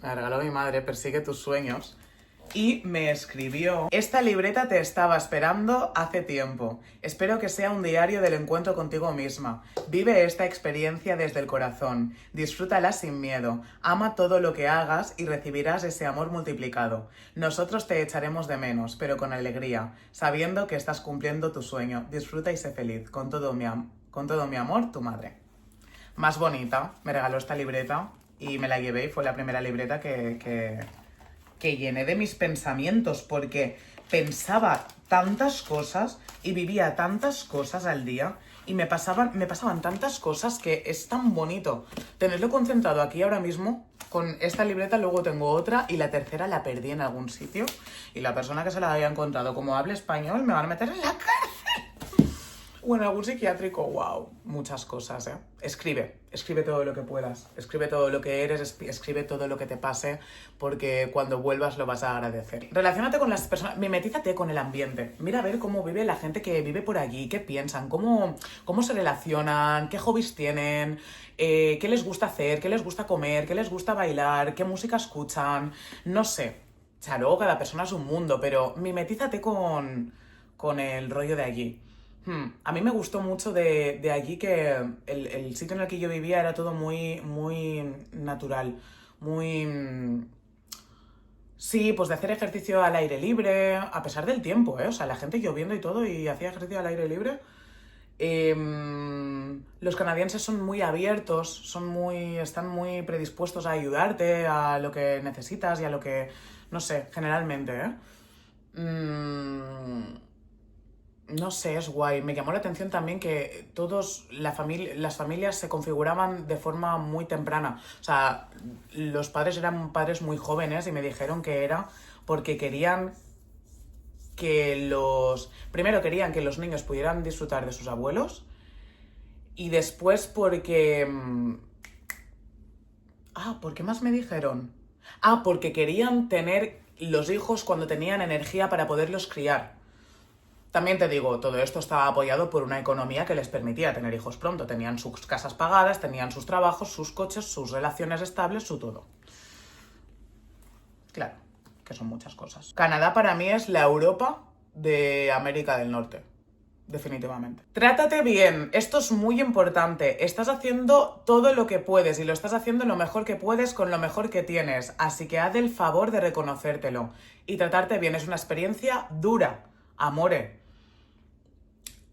Me la regaló mi madre, persigue tus sueños. Y me escribió: esta libreta te estaba esperando hace tiempo. Espero que sea un diario del encuentro contigo misma. Vive esta experiencia desde el corazón. Disfrútala sin miedo. Ama todo lo que hagas y recibirás ese amor multiplicado. Nosotros te echaremos de menos, pero con alegría, sabiendo que estás cumpliendo tu sueño. Disfruta y sé feliz. Con todo mi amor, tu madre. Más bonita. Me regaló esta libreta y me la llevé y fue la primera libreta que llené de mis pensamientos, porque pensaba tantas cosas y vivía tantas cosas al día y me pasaban tantas cosas que es tan bonito tenerlo concentrado aquí ahora mismo. Con esta libreta luego tengo otra y la tercera la perdí en algún sitio y la persona que se la haya encontrado, como hable español, me van a meter en la cárcel. O en algún psiquiátrico, wow, muchas cosas, ¿eh? Escribe todo lo que puedas, escribe todo lo que eres, escribe todo lo que te pase, porque cuando vuelvas lo vas a agradecer. Relaciónate con las personas, mimetízate con el ambiente, mira a ver cómo vive la gente que vive por allí, qué piensan, cómo se relacionan, qué hobbies tienen, qué les gusta hacer, qué les gusta comer, qué les gusta bailar, qué música escuchan, no sé. O sea, luego cada persona es un mundo, pero mimetízate con el rollo de allí. A mí me gustó mucho de allí que el sitio en el que yo vivía era todo muy, muy natural, muy... Sí, pues de hacer ejercicio al aire libre, a pesar del tiempo, ¿eh? O sea, la gente lloviendo y todo y hacía ejercicio al aire libre. Los canadienses son muy abiertos, están muy predispuestos a ayudarte a lo que necesitas y a lo que, no sé, generalmente, ¿eh? No sé, es guay. Me llamó la atención también que las familias se configuraban de forma muy temprana. O sea, los padres eran padres muy jóvenes y me dijeron que era porque querían primero querían que los niños pudieran disfrutar de sus abuelos y después porque... ¿por qué más me dijeron? Porque querían tener los hijos cuando tenían energía para poderlos criar. También te digo, todo esto estaba apoyado por una economía que les permitía tener hijos pronto. Tenían sus casas pagadas, tenían sus trabajos, sus coches, sus relaciones estables, su todo. Claro, que son muchas cosas. Canadá para mí es la Europa de América del Norte. Definitivamente. Trátate bien, esto es muy importante. Estás haciendo todo lo que puedes y lo estás haciendo lo mejor que puedes con lo mejor que tienes. Así que haz el favor de reconocértelo. Y tratarte bien es una experiencia dura. Amore,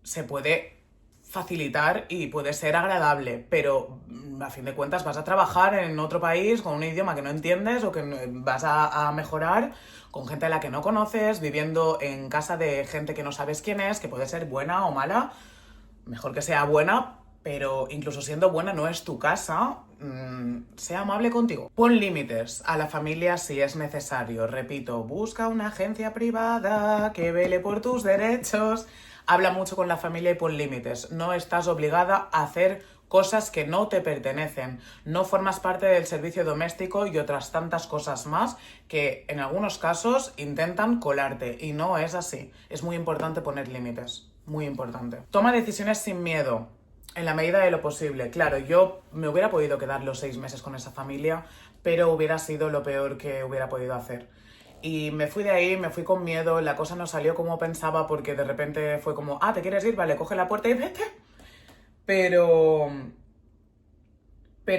se puede facilitar y puede ser agradable, pero a fin de cuentas vas a trabajar en otro país con un idioma que no entiendes o que vas a mejorar con gente a la que no conoces, viviendo en casa de gente que no sabes quién es, que puede ser buena o mala. Mejor que sea buena, pero incluso siendo buena no es tu casa. Sea amable contigo. Pon límites a la familia si es necesario. Repito, busca una agencia privada que vele por tus derechos. Habla mucho con la familia y pon límites. No estás obligada a hacer cosas que no te pertenecen. No formas parte del servicio doméstico y otras tantas cosas más que en algunos casos intentan colarte. Y no es así. Es muy importante poner límites. Muy importante. Toma decisiones sin miedo. En la medida de lo posible. Claro, yo me hubiera podido quedar los 6 meses con esa familia, pero hubiera sido lo peor que hubiera podido hacer. Y me fui de ahí, me fui con miedo, la cosa no salió como pensaba porque de repente fue como, ¿te quieres ir? Vale, coge la puerta y vete. Pero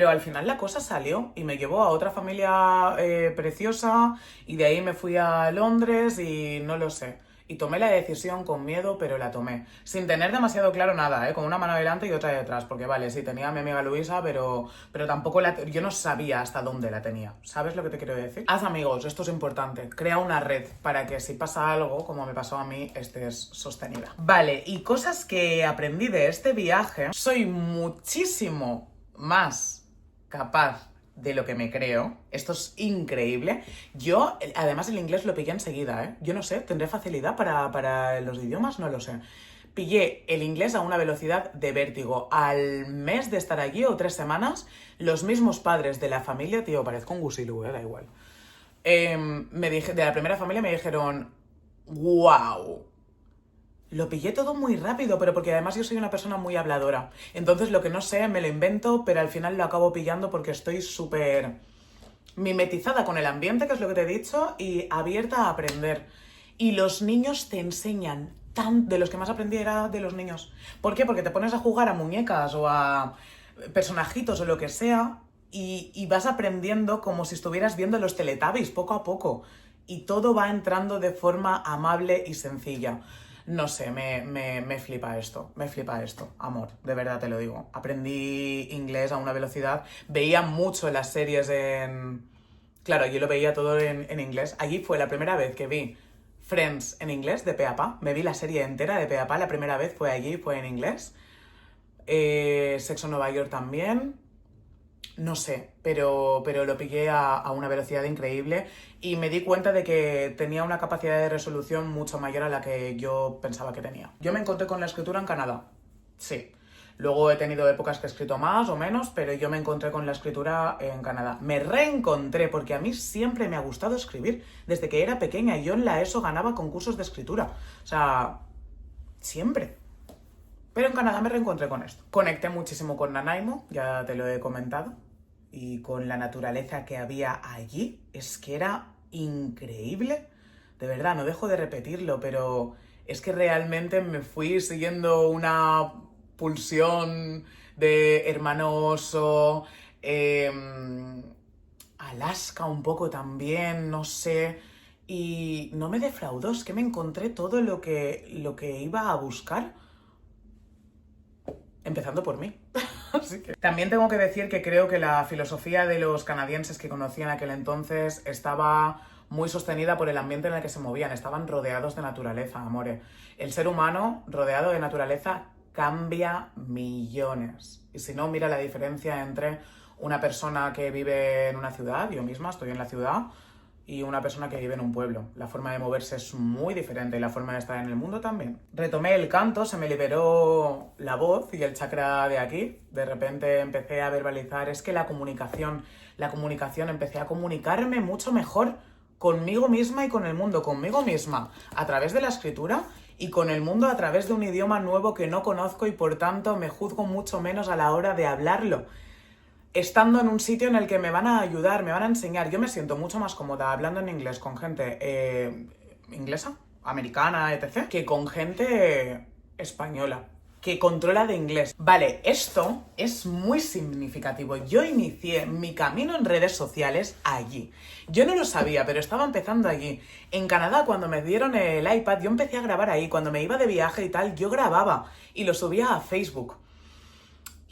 al final la cosa salió y me llevó a otra familia preciosa y de ahí me fui a Londres y no lo sé. Y tomé la decisión con miedo, pero la tomé. Sin tener demasiado claro nada, con una mano adelante y otra detrás. Porque vale, sí, tenía a mi amiga Luisa, pero tampoco yo no sabía hasta dónde la tenía. ¿Sabes lo que te quiero decir? Haz amigos, esto es importante. Crea una red para que si pasa algo, como me pasó a mí, estés sostenida. Vale, y cosas que aprendí de este viaje. Soy muchísimo más capaz de lo que me creo. Esto es increíble. Yo, además, el inglés lo pillé enseguida, ¿eh? Yo no sé, ¿tendré facilidad para los idiomas? No lo sé. Pillé el inglés a una velocidad de vértigo. Al mes de estar allí, o 3 semanas, los mismos padres de la familia, tío, parezco un gusilú, da igual. De la primera familia me dijeron, ¡wow! Lo pillé todo muy rápido, pero porque además yo soy una persona muy habladora. Entonces lo que no sé me lo invento, pero al final lo acabo pillando porque estoy súper mimetizada con el ambiente, que es lo que te he dicho, y abierta a aprender. Y los niños te enseñan de los que más aprendí era de los niños. ¿Por qué? Porque te pones a jugar a muñecas o a personajitos o lo que sea y vas aprendiendo como si estuvieras viendo los Teletubbies poco a poco. Y todo va entrando de forma amable y sencilla. No sé, me flipa esto, amor, de verdad te lo digo. Aprendí inglés a una velocidad, veía mucho las series Claro, yo lo veía todo en inglés. Allí fue la primera vez que vi Friends en inglés, de pe a pa. Me vi la serie entera de pe a pa, la primera vez fue allí, fue en inglés. Sexo en Nueva York también. No sé, pero lo pillé a una velocidad increíble y me di cuenta de que tenía una capacidad de resolución mucho mayor a la que yo pensaba que tenía. Yo me encontré con la escritura en Canadá. Sí. Luego he tenido épocas que he escrito más o menos, pero yo me encontré con la escritura en Canadá. Me reencontré porque a mí siempre me ha gustado escribir. Desde que era pequeña, yo en la ESO ganaba concursos de escritura. O sea, siempre. Pero en Canadá me reencontré con esto. Conecté muchísimo con Nanaimo, ya te lo he comentado. Y con la naturaleza que había allí, es que era increíble. De verdad, no dejo de repetirlo, pero es que realmente me fui siguiendo una pulsión de hermano oso, Alaska un poco también, no sé, y no me defraudó, es que me encontré todo lo que iba a buscar, empezando por mí. Así que... También tengo que decir que creo que la filosofía de los canadienses que conocí en aquel entonces estaba muy sostenida por el ambiente en el que se movían, estaban rodeados de naturaleza, amore. El ser humano rodeado de naturaleza cambia millones. Y si no, mira la diferencia entre una persona que vive en una ciudad, yo misma estoy en la ciudad, y una persona que vive en un pueblo. La forma de moverse es muy diferente y la forma de estar en el mundo también. Retomé el canto, se me liberó la voz y el chakra de aquí. De repente empecé a verbalizar, es que la comunicación, empecé a comunicarme mucho mejor conmigo misma y con el mundo, conmigo misma a través de la escritura y con el mundo a través de un idioma nuevo que no conozco y por tanto me juzgo mucho menos a la hora de hablarlo. Estando en un sitio en el que me van a ayudar, me van a enseñar, yo me siento mucho más cómoda hablando en inglés con gente inglesa, americana, etc., que con gente española, que controla de inglés. Vale, esto es muy significativo. Yo inicié mi camino en redes sociales allí. Yo no lo sabía, pero estaba empezando allí. En Canadá, cuando me dieron el iPad, yo empecé a grabar ahí. Cuando me iba de viaje y tal, yo grababa y lo subía a Facebook.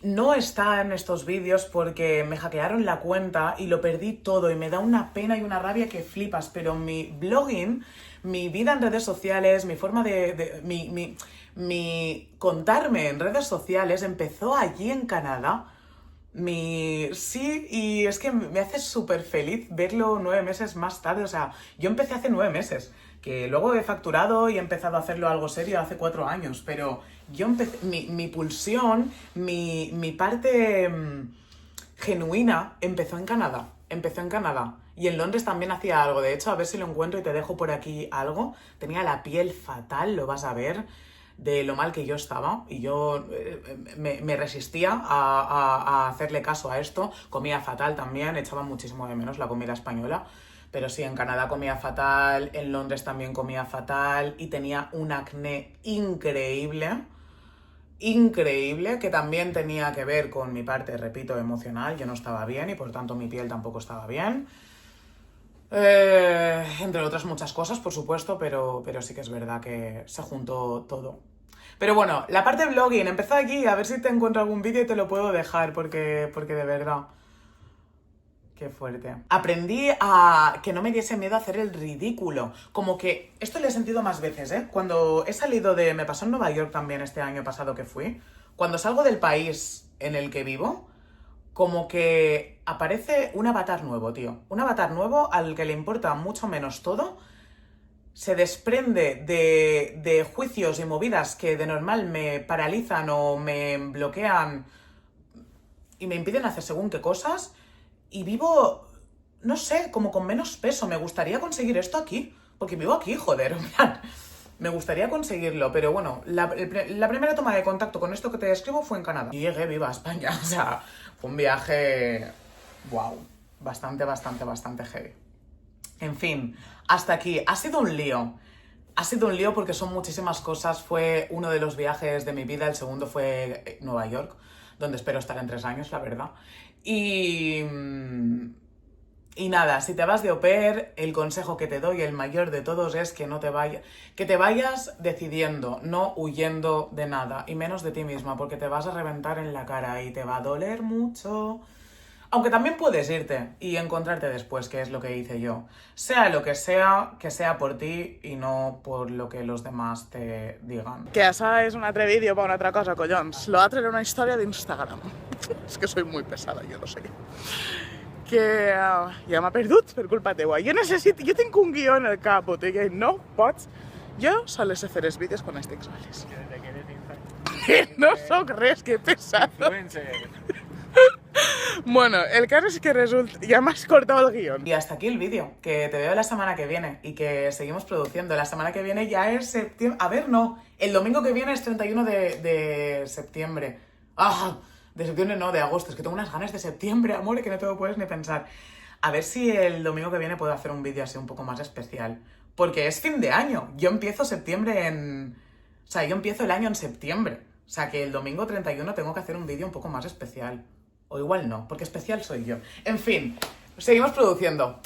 No está en estos vídeos porque me hackearon la cuenta y lo perdí todo y me da una pena y una rabia que flipas, pero mi blogging, mi vida en redes sociales, mi forma mi contarme en redes sociales empezó allí en Canadá. Sí, y es que me hace súper feliz verlo 9 meses más tarde. O sea, yo empecé hace 9 meses, que luego he facturado y he empezado a hacerlo algo serio hace 4 años, pero yo empecé, mi pulsión, mi parte genuina empezó en Canadá. Y en Londres también hacía algo. De hecho, a ver si lo encuentro y te dejo por aquí algo. Tenía la piel fatal, lo vas a ver, de lo mal que yo estaba, y yo me resistía a hacerle caso a esto. Comía fatal también, echaba muchísimo de menos la comida española, pero sí, en Canadá comía fatal, en Londres también comía fatal y tenía un acné increíble, que también tenía que ver con mi parte, repito, emocional. Yo no estaba bien y por tanto mi piel tampoco estaba bien. Entre otras muchas cosas, por supuesto, pero sí que es verdad que se juntó todo. Pero bueno, la parte de blogging, empezó aquí, a ver si te encuentro algún vídeo y te lo puedo dejar, porque de verdad, qué fuerte. Aprendí a que no me diese miedo a hacer el ridículo, como que, esto lo he sentido más veces, cuando he salido me pasó en Nueva York también este año pasado que fui, cuando salgo del país en el que vivo, como que aparece un avatar nuevo, tío. Un avatar nuevo al que le importa mucho menos todo. Se desprende de juicios y movidas que de normal me paralizan o me bloquean y me impiden hacer según qué cosas. Y vivo, no sé, como con menos peso. Me gustaría conseguir esto aquí. Porque vivo aquí, joder. Me gustaría conseguirlo, pero bueno, la primera toma de contacto con esto que te describo fue en Canadá. Y llegué viva a España, o sea, fue un viaje, wow, bastante heavy. En fin, hasta aquí. Ha sido un lío porque son muchísimas cosas. Fue uno de los viajes de mi vida, el segundo fue Nueva York, donde espero estar en 3 años, la verdad. Y nada, si te vas de au pair, el consejo que te doy, el mayor de todos, es que te vayas decidiendo, no huyendo de nada, y menos de ti misma, porque te vas a reventar en la cara y te va a doler mucho. Aunque también puedes irte y encontrarte después, que es lo que hice yo. Sea lo que sea por ti y no por lo que los demás te digan. Que això és un altre vídeo per una altra cosa, collons. L'altre era una història d'Instagram. És que soy muy pesada, yo no sé què. Que ja m'ha perdut per culpa teua. Jo tinc un guió en el cap, i no pots... Jo sols sé fer els vídeos quan estic soles. no so crees, qué pesado. Influencer. Bueno, el caso es que resulta... Ya me has cortado el guión. Y hasta aquí el vídeo, que te veo la semana que viene y que seguimos produciendo. La semana que viene ya es septiembre... A ver, no. El domingo que viene es 31 de septiembre. ¡Ah! De septiembre no, de agosto. Es que tengo unas ganas de septiembre, amor, que no te lo puedes ni pensar. A ver si el domingo que viene puedo hacer un vídeo así un poco más especial. Porque es fin de año. Yo empiezo septiembre en... O sea, yo empiezo el año en septiembre. O sea, que el domingo 31 tengo que hacer un vídeo un poco más especial. O igual no, porque especial soy yo. En fin, seguimos produciendo.